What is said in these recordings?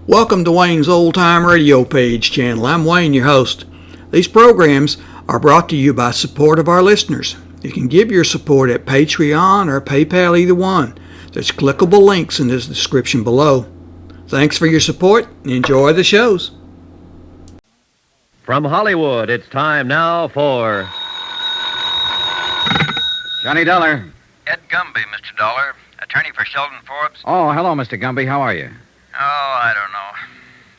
Welcome to Wayne's Old Time Radio Page channel. I'm Wayne, your host. These programs are brought to you by support of our listeners. You can give your support at Patreon or PayPal, either one. There's clickable links in the description below. Thanks for your support and enjoy the shows. From Hollywood, it's time now for Johnny Dollar. Ed Gumby, Mr. Dollar, attorney for Sheldon Forbes. Oh, hello, Mr. Gumby. How are you? Oh, I don't know.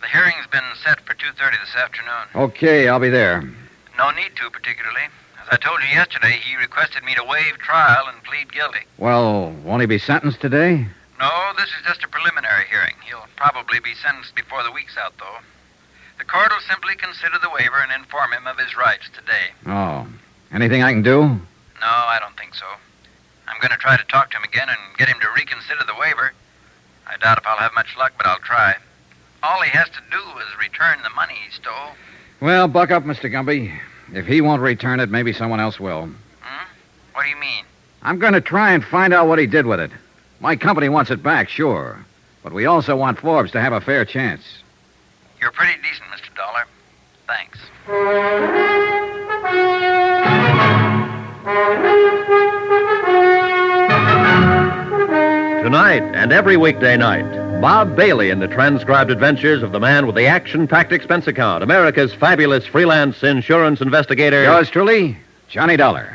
The hearing's been set for 2:30 this afternoon. Okay, I'll be there. No need to, particularly. As I told you yesterday, he requested me to waive trial and plead guilty. Well, won't he be sentenced today? No, this is just a preliminary hearing. He'll probably be sentenced before the week's out, though. The court will simply consider the waiver and inform him of his rights today. Oh. Anything I can do? No, I don't think so. I'm going to try to talk to him again and get him to reconsider the waiver. I doubt if I'll have much luck, but I'll try. All he has to do is return the money he stole. Well, buck up, Mr. Gumby. If he won't return it, maybe someone else will. What do you mean? I'm going to try and find out what he did with it. My company wants it back, sure. But we also want Forbes to have a fair chance. You're pretty decent, Mr. Dollar. Thanks. Tonight and every weekday night, Bob Bailey in the transcribed adventures of the man with the action-packed expense account, America's fabulous freelance insurance investigator. Yours truly, Johnny Dollar.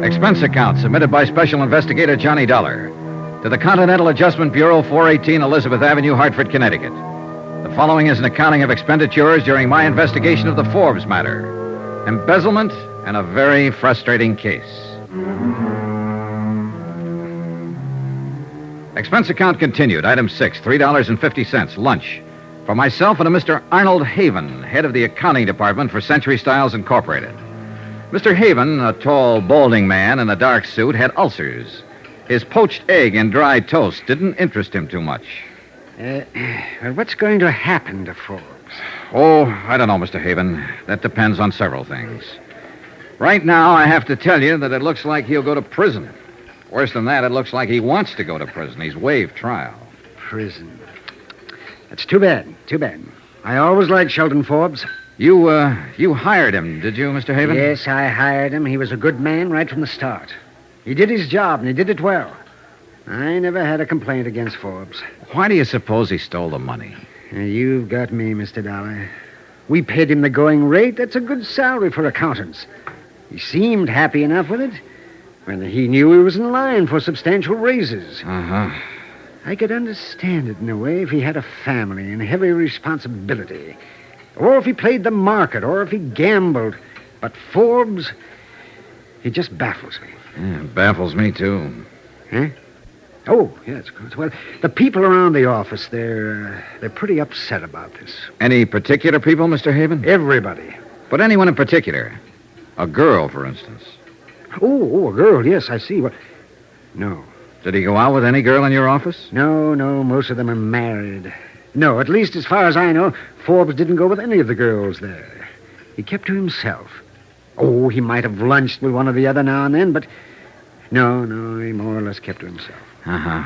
Expense account submitted by Special Investigator Johnny Dollar to the Continental Adjustment Bureau, 418 Elizabeth Avenue, Hartford, Connecticut. The following is an accounting of expenditures during my investigation of the Forbes matter. Embezzlement and a very frustrating case. Expense account continued. Item 6, $3.50, lunch. For myself and a Mr. Arnold Haven, head of the accounting department for Century Styles Incorporated. Mr. Haven, a tall, balding man in a dark suit, had ulcers. His poached egg and dry toast didn't interest him too much. What's going to happen to Forbes? Oh, I don't know, Mr. Haven. That depends on several things. Right now, I have to tell you that it looks like he'll go to prison. Worse than that, it looks like he wants to go to prison. He's waived trial. Prison. That's too bad. Too bad. I always liked Sheldon Forbes. You hired him, did you, Mr. Haven? Yes, I hired him. He was a good man right from the start. He did his job, and he did it well. I never had a complaint against Forbes. Why do you suppose he stole the money? You've got me, Mr. Dollar. We paid him the going rate. That's a good salary for accountants. He seemed happy enough with it when he knew he was in line for substantial raises. Uh-huh. I could understand it in a way if he had a family and heavy responsibility. Or if he played the market, or if he gambled. But Forbes, he just baffles me. Yeah, it baffles me, too. Huh? Oh, yes. Well, the people around the office, they're pretty upset about this. Any particular people, Mr. Haven? Everybody. But anyone in particular? A girl, for instance. Oh, a girl, yes, I see. Well, no. Did he go out with any girl in your office? No, most of them are married. No, at least as far as I know, Forbes didn't go with any of the girls there. He kept to himself. Oh, he might have lunched with one or the other now and then, but no, he more or less kept to himself. Uh-huh.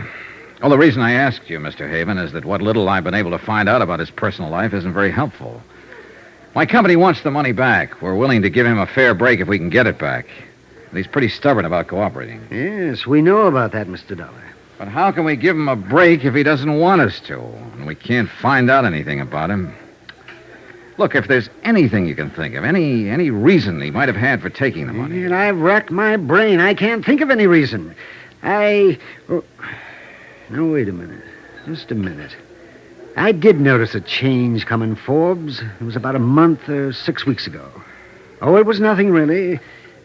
Well, the reason I asked you, Mr. Haven, is that what little I've been able to find out about his personal life isn't very helpful. My company wants the money back. We're willing to give him a fair break if we can get it back. But he's pretty stubborn about cooperating. Yes, we know about that, Mr. Dollar. But how can we give him a break if he doesn't want us to? And we can't find out anything about him. Look, if there's anything you can think of, any reason he might have had for taking the money. And I've racked my brain. I can't think of any reason. No, wait a minute. Just a minute. I did notice a change coming, Forbes. It was about a month or 6 weeks ago. Oh, it was nothing, really.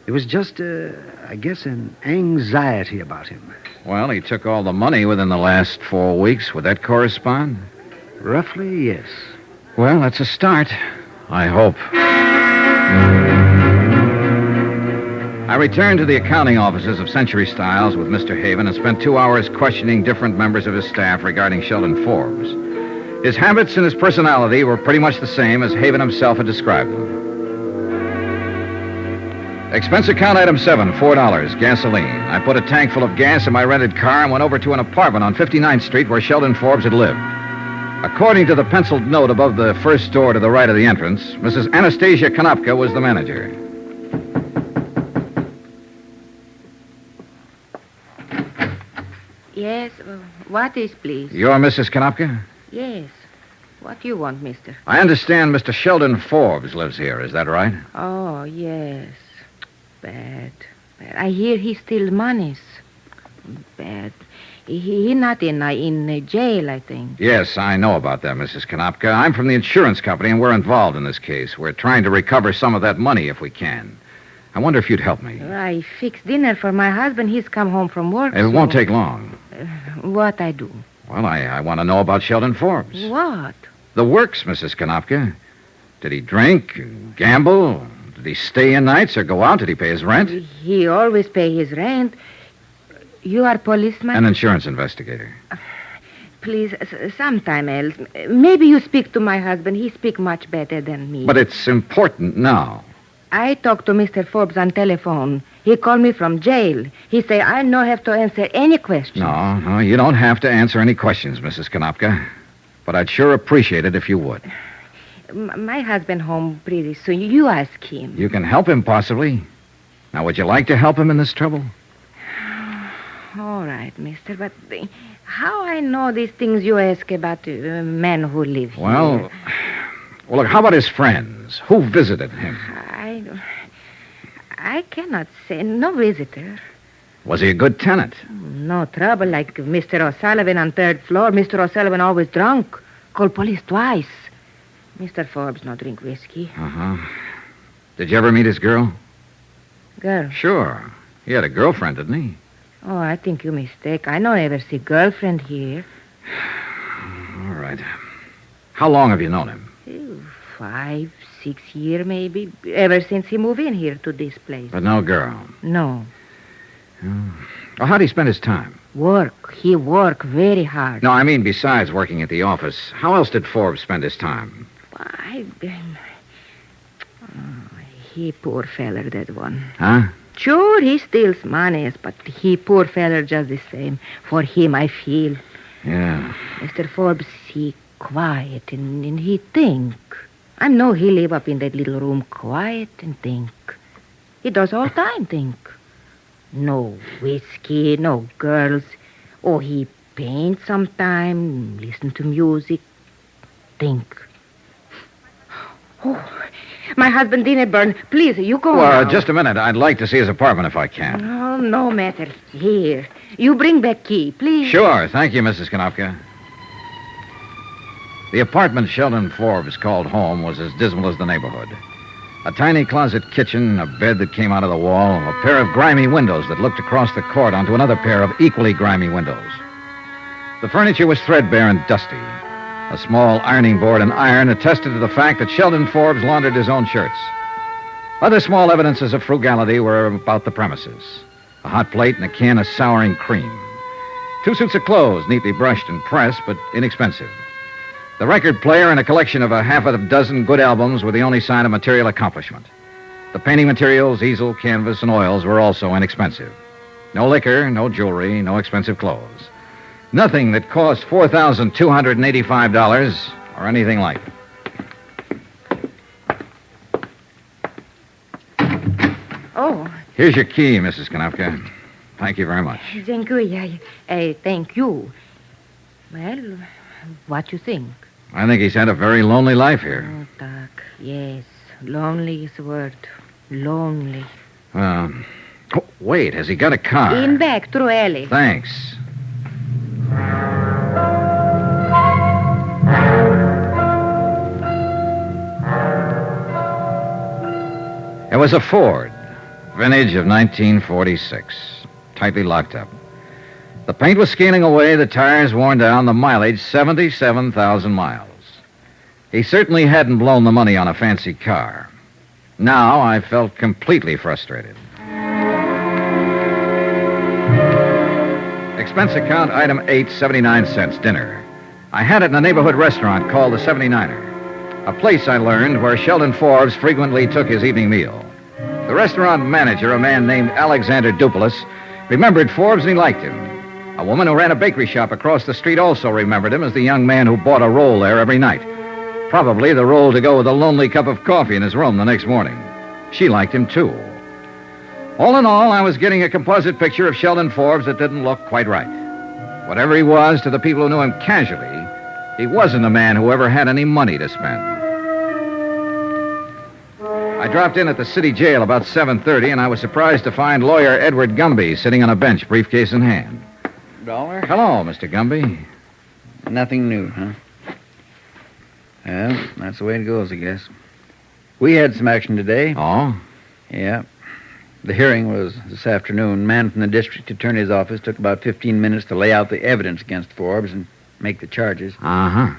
It was just, I guess, an anxiety about him. Well, he took all the money within the last 4 weeks. Would that correspond? Roughly, yes. Well, that's a start. I hope. I returned to the accounting offices of Century Styles with Mr. Haven and spent 2 hours questioning different members of his staff regarding Sheldon Forbes. His habits and his personality were pretty much the same as Haven himself had described them. Expense account item 7, $4, gasoline. I put a tank full of gas in my rented car and went over to an apartment on 59th Street where Sheldon Forbes had lived. According to the penciled note above the first door to the right of the entrance, Mrs. Anastasia Konopka was the manager. Yes, what is, please? You're Mrs. Konopka? Yes. What do you want, mister? I understand Mr. Sheldon Forbes lives here. Is that right? Oh, yes. Bad. I hear he steals monies. Bad. He not in jail, I think. Yes, I know about that, Mrs. Konopka. I'm from the insurance company, and we're involved in this case. We're trying to recover some of that money if we can. I wonder if you'd help me. I fixed dinner for my husband. He's come home from work. It won't take long. What I do? Well, I want to know about Sheldon Forbes. What? The works, Mrs. Konopka. Did he drink, gamble? Did he stay in nights or go out? Did he pay his rent? He always pay his rent. You are policeman? An insurance investigator. Please, sometime else. Maybe you speak to my husband. He speak much better than me. But it's important now. I talked to Mr. Forbes on telephone. He called me from jail. He say I no have to answer any questions. No, you don't have to answer any questions, Mrs. Konopka. But I'd sure appreciate it if you would. My husband home pretty soon. You ask him. You can help him, possibly. Now, would you like to help him in this trouble? All right, mister, but how I know these things you ask about men who live here? Well, look, how about his friends? Who visited him? I cannot say. No visitor. Was he a good tenant? No trouble like Mr. O'Sullivan on third floor. Mr. O'Sullivan always drunk. Called police twice. Mr. Forbes no drink whiskey. Uh-huh. Did you ever meet his girl? Girl? Sure. He had a girlfriend, didn't he? Oh, I think you mistake. I no ever see girlfriend here. All right. How long have you known him? 5, 6 years maybe. Ever since he moved in here to this place. But no girl. No. Well, how'd he spend his time? Work. He work very hard. No, I mean besides working at the office. How else did Forbes spend his time? He poor feller, that one. Huh? Sure, he steals money, but he poor feller just the same. For him, I feel. Yeah. Mr. Forbes, he quiet and he think. I know he live up in that little room quiet and think. He does all time think. No whiskey, no girls. Oh, he paint sometime, listen to music, think. Oh, my husband dinner burn. Please, you go now. Just a minute. I'd like to see his apartment if I can. Oh, no matter. Here. You bring back key, please. Sure. Thank you, Mrs. Konopka. The apartment Sheldon Forbes called home was as dismal as the neighborhood. A tiny closet kitchen, a bed that came out of the wall, a pair of grimy windows that looked across the court onto another pair of equally grimy windows. The furniture was threadbare and dusty. A small ironing board and iron attested to the fact that Sheldon Forbes laundered his own shirts. Other small evidences of frugality were about the premises. A hot plate and a can of souring cream. 2 suits of clothes, neatly brushed and pressed, but inexpensive. The record player and a collection of a half a dozen good albums were the only sign of material accomplishment. The painting materials, easel, canvas, and oils were also inexpensive. No liquor, no jewelry, no expensive clothes. Nothing that cost $4,285 or anything like it. Oh. Here's your key, Mrs. Konopka. Thank you very much. Thank you. Thank you. Well, what you think? I think he's had a very lonely life here. Oh, Doc, yes. Lonely is the word. Lonely. Wait, has he got a car? In back, through alley. Thanks. It was a Ford, vintage of 1946, tightly locked up. The paint was scaling away, the tires worn down, the mileage 77,000 miles. He certainly hadn't blown the money on a fancy car. Now I felt completely frustrated. Expense account item 8, 79 cents, dinner. I had it in a neighborhood restaurant called the 79er, a place I learned where Sheldon Forbes frequently took his evening meal. The restaurant manager, a man named Alexander Dupulis, remembered Forbes and he liked him. A woman who ran a bakery shop across the street also remembered him as the young man who bought a roll there every night. Probably the roll to go with a lonely cup of coffee in his room the next morning. She liked him, too. All in all, I was getting a composite picture of Sheldon Forbes that didn't look quite right. Whatever he was to the people who knew him casually, he wasn't a man who ever had any money to spend. I dropped in at the city jail about 7:30, and I was surprised to find lawyer Edward Gumby sitting on a bench, briefcase in hand. Dollar? Hello, Mr. Gumby. Nothing new, huh? Well, that's the way it goes, I guess. We had some action today. Oh? Yeah. The hearing was this afternoon. Man from the district attorney's office took about 15 minutes to lay out the evidence against Forbes and make the charges. Uh-huh.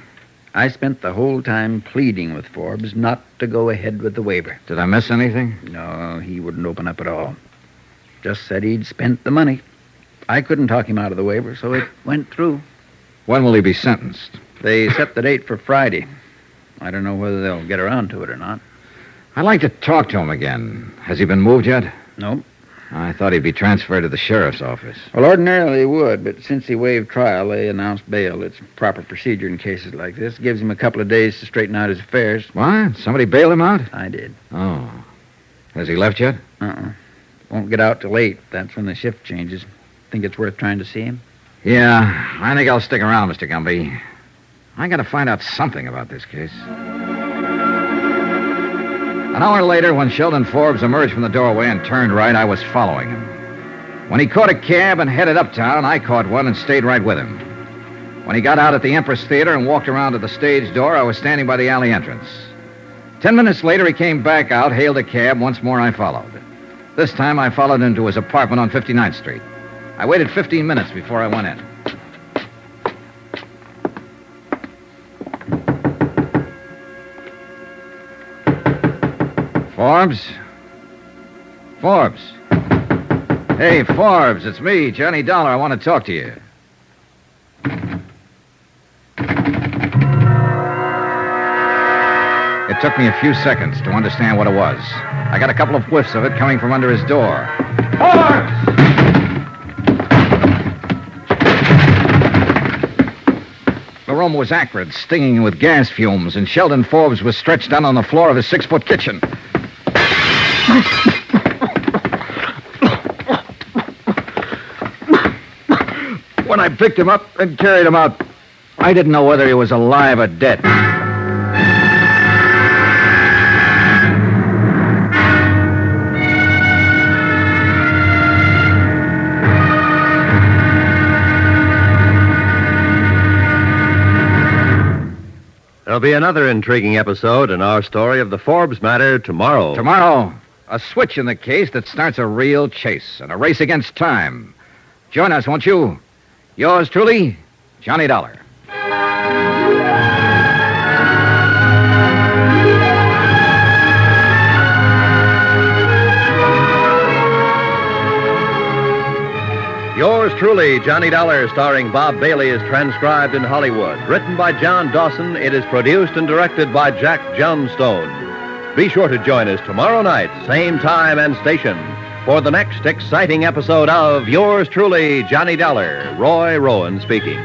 I spent the whole time pleading with Forbes not to go ahead with the waiver. Did I miss anything? No, he wouldn't open up at all. Just said he'd spent the money. I couldn't talk him out of the waiver, so it went through. When will he be sentenced? They set the date for Friday. I don't know whether they'll get around to it or not. I'd like to talk to him again. Has he been moved yet? Nope. I thought he'd be transferred to the sheriff's office. Well, ordinarily he would, but since he waived trial, they announced bail. It's proper procedure in cases like this. Gives him a couple of days to straighten out his affairs. What? Somebody bailed him out? I did. Oh. Has he left yet? Won't get out till 8. That's when the shift changes. Think it's worth trying to see him? Yeah, I think I'll stick around, Mr. Gumby. I gotta find out something about this case. An hour later, when Sheldon Forbes emerged from the doorway and turned right, I was following him. When he caught a cab and headed uptown, I caught one and stayed right with him. When he got out at the Empress Theater and walked around to the stage door, I was standing by the alley entrance. 10 minutes later, he came back out, hailed a cab. Once more, I followed. This time, I followed him to his apartment on 59th Street. I waited 15 minutes before I went in. Forbes? Forbes? Hey, Forbes, it's me, Johnny Dollar. I want to talk to you. It took me a few seconds to understand what it was. I got a couple of whiffs of it coming from under his door. Forbes! The room was acrid, stinging with gas fumes, and Sheldon Forbes was stretched down on the floor of his 6-foot kitchen. When I picked him up and carried him out, I didn't know whether he was alive or dead. There'll be another intriguing episode in our story of the Forbes matter tomorrow. Tomorrow, a switch in the case that starts a real chase and a race against time. Join us, won't you? Yours truly, Johnny Dollar. Yours truly, Johnny Dollar, starring Bob Bailey, is transcribed in Hollywood. Written by John Dawson, it is produced and directed by Jack Johnstone. Be sure to join us tomorrow night, same time and station, for the next exciting episode of Yours truly, Johnny Dollar. Roy Rowan speaking.